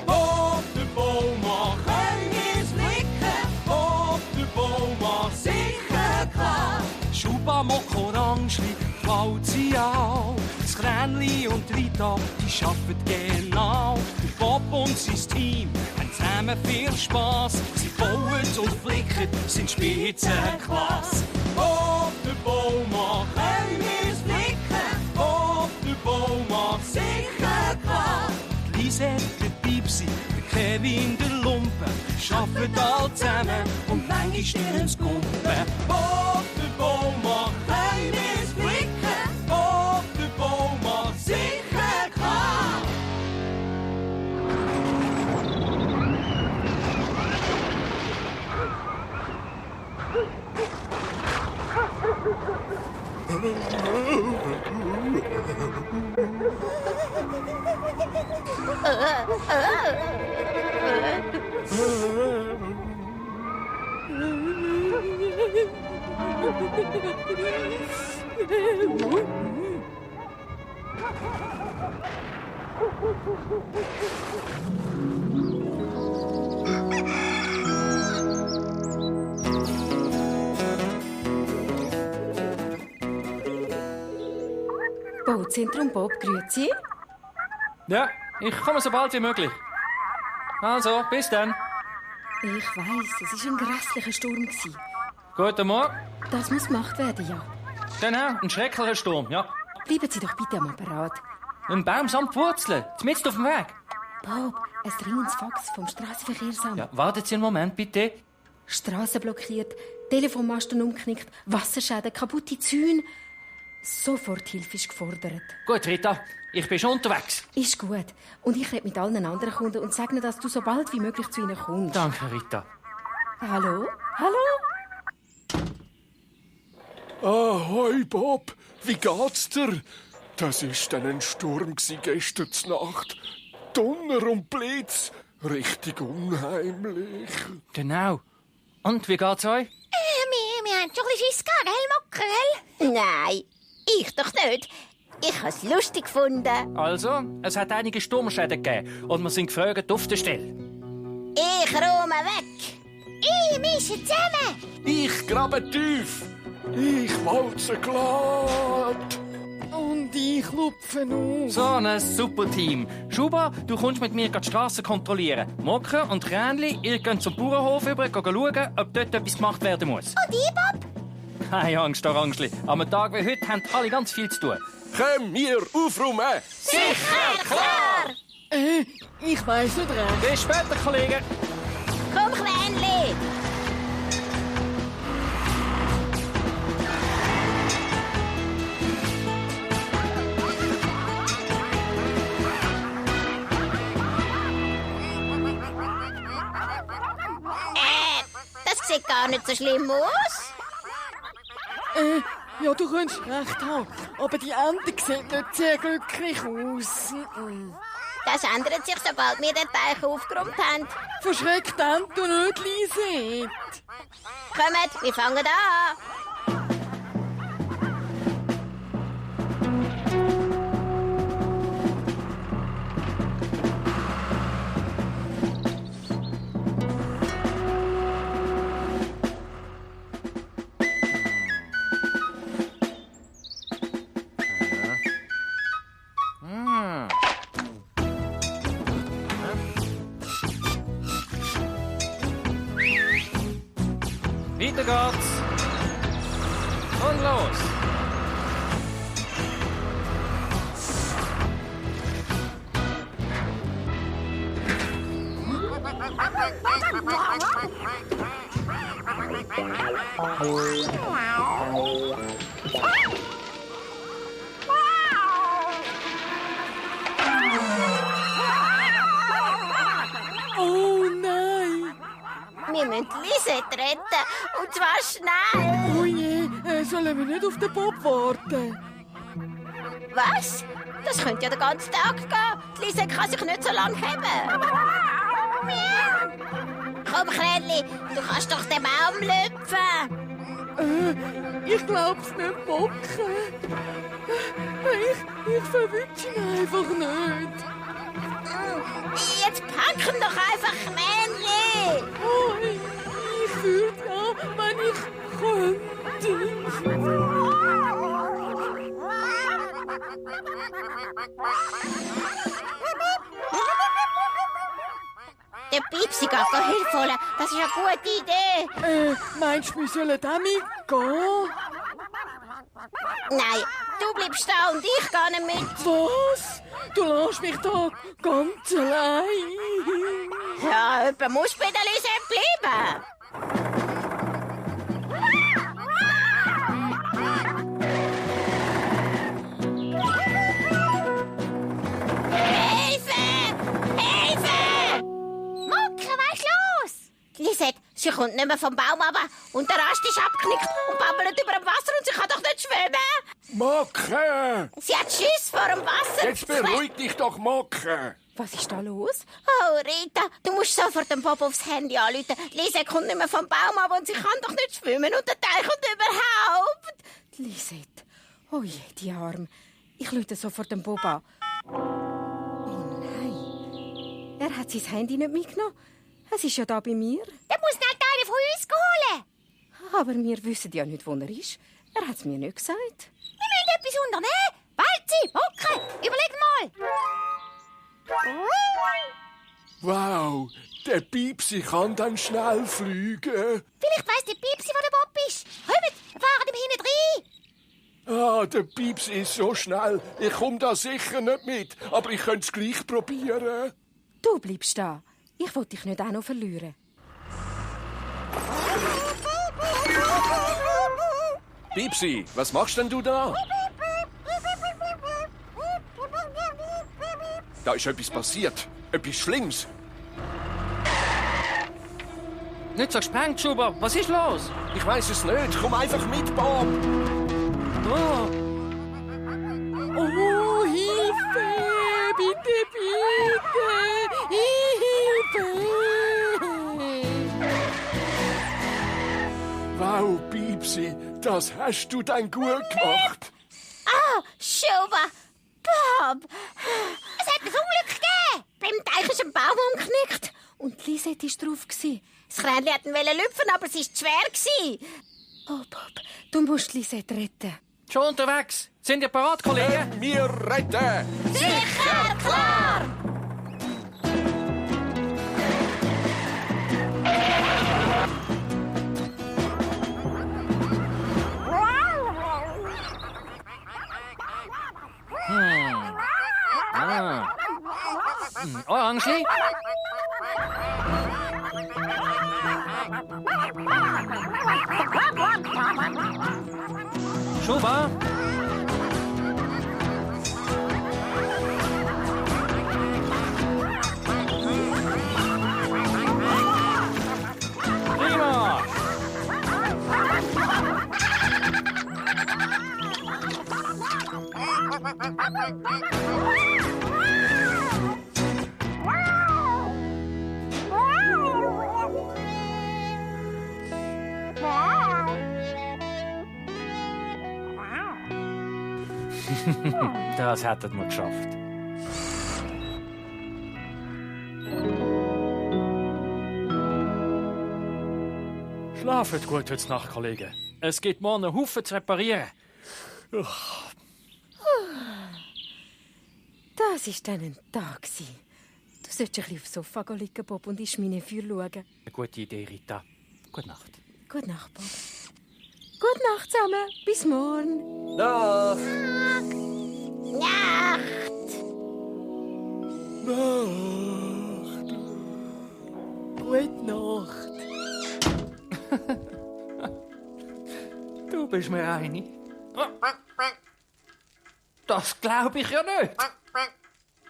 Auf der Boumaa können wir's blicken, auf der Boumaa sicher klar. Schube macht Orangli, Walze auch. Das Kränli und Rita, die arbeiten genau. Der Bob und sein Team haben zusammen viel Spass. Sie bauen und flicken, sind Spitzenklasse. Auf der Boumaa können wir's blicken, auf der Boumaa sicher klar. Die Lisette, der Pipsi, der Kevin, der Lumpen, arbeiten alle zusammen und manchmal stirn's Kumpen. Auf der Boumaa können wir's blicken, auf der Boumaa sicher klar. Bauzentrum Bob, grüezi. Ja, ich komme so bald wie möglich. Also, bis dann. Ich weiss, es war ein grässlicher Sturm. Guten Morgen. Das muss gemacht werden, ja. Genau, ein schrecklicher Sturm, ja. Bleiben Sie doch bitte am Apparat. Ein Baum samt Wurzeln, mitten auf dem Weg. Bob, ein dringendes Fax vom Strassenverkehrsamt. Ja, warten Sie einen Moment, bitte. Strasse blockiert, Telefonmasten umknickt, Wasserschäden, kaputte Zäune. Sofort Hilfe ist gefordert. Gut, Rita, ich bin schon unterwegs. Ist gut. Und ich rede mit allen anderen Kunden und sage ihnen, dass du so bald wie möglich zu ihnen kommst. Danke, Rita. Hallo? Hallo? Ahoi, Bob. Wie geht's dir? Das war dann ein Sturm gestern Nacht. Donner und Blitz. Richtig unheimlich. Genau. Und, wie geht's euch? Wir haben schon ein bisschen Schiss gehabt, gell, Mockerl? Nein, ich doch nicht. Ich habe es lustig gefunden. Also, es hat einige Sturmschäden gegeben und wir sind gefragt auf der Stelle. Ich räume weg. Ich mische zusammen. Ich grabe tief. Ich walze glatt. Und ich klopfe auf. So ein super Team. Schube, du kommst mit mir die Straße kontrollieren. Mocker und Kränli, ihr geht zum Bauernhof rüber, schauen, ob dort etwas gemacht werden muss. Und ich, Bob? Keine Angst, Orangli. Am Tag wie heute haben alle ganz viel zu tun. Komm, wir aufräumen. Sicher, klar. Ich weiss nicht recht. Bis später, Kollegen. Komm, Kleinli. Das sieht gar nicht so schlimm aus. Ja, du könntest recht haben. Aber die Ente sieht nicht sehr glücklich aus. Das ändert sich, sobald wir den Teich aufgeräumt haben. Verschreckt Ente nicht, Lisette. Kommt, wir fangen an. Weiter geht's. Und los. Oh nein! Wir müssen Lisette retten. Und zwar schnell. Oh je, sollen wir nicht auf den Bob warten? Was? Das könnte ja den ganzen Tag gehen. Die Lisette kann sich nicht so lange heben. Komm, Kränli, du kannst doch den Baum lüpfen. Ich glaub's nicht, Bocke. Ich verwünsche ihn einfach nicht. Rücken doch einfach, Männchen! Oh, ich würde ja, wenn ich könnte. Der Pipsi geht Hilfe holen. Das ist eine gute Idee. Meinst du, wir sollen auch mitgehen? Nein, du bleibst da und ich gehe nicht mit. Was? Du lässt mich da ganz allein? Ja, jemand muss bei der Lisette bleiben. Hilfe! Hilfe! Mucke, was ist los? Lisette, sie kommt nicht mehr vom Baum runter und der Ast ist abgeknickt und babbelt über dem Wasser und sie kann doch nicht schwimmen. Mocke! Sie hat Schiss vor dem Wasser. Jetzt beruhig dich doch, Mocke! Was ist da los? Oh, Rita, du musst sofort den Bob aufs Handy anrufen. Lisette kommt nicht mehr vom Baum ab und sie kann doch nicht schwimmen und der Teich und überhaupt. Lisette. Oh je, die Arme. Ich rufe sofort den Bob an. Oh nein. Er hat sein Handy nicht mitgenommen. Es ist ja da bei mir. Der muss nicht einer von uns holen. Aber wir wissen ja nicht, wo er ist. Er hat es mir nicht gesagt. Wir müssen etwas unternehmen. Walze, Mucke, überleg mal. Wow, der Pipsi kann dann schnell fliegen. Vielleicht weiss der Pipsi, wo der Bob ist. Kommt, wir fahren ihm hinten rein. Ah, der Pipsi ist so schnell. Ich komme da sicher nicht mit, aber ich könnte es gleich probieren. Du bleibst da. Ich will dich nicht auch noch verlieren. Pipsi, was machst denn du da? Da ist etwas passiert. Etwas Schlimmes. Nicht so gesprengt, Schube. Was ist los? Ich weiß es nicht. Komm einfach mit, Bob. Oh. Oh, Hilfe! Bitte, bitte! Hilfe! Wow, Pipsi, das hast du dann gut gemacht. Ah, Schube, Bob, es hat ein Unglück gegeben. Beim Teich ist ein Baum umgeknickt. Und Lisette war drauf. Das Kränchen wollte lüpfen, aber es war zu schwer. Oh, Bob, du musst Lisette retten. Schon unterwegs. Sind ihr parat, Kollegen? Wir retten! Sicher, klar! Orangeli? Schube? Prima! Das hättet wir geschafft. Schlaft gut heute Nacht, Kollegen. Es gibt morgen einen Haufen zu reparieren. Das war dann ein Tag. Du solltest ein bisschen aufs Sofa liegen, Bob, und in meine Feuer schauen. Eine gute Idee, Rita. Gute Nacht. Gute Nacht, Bob. Gute Nacht zusammen. Bis morgen. Nach! Nacht! Nacht! Gute Nacht. Du bist mir eine. Das glaube ich ja nicht.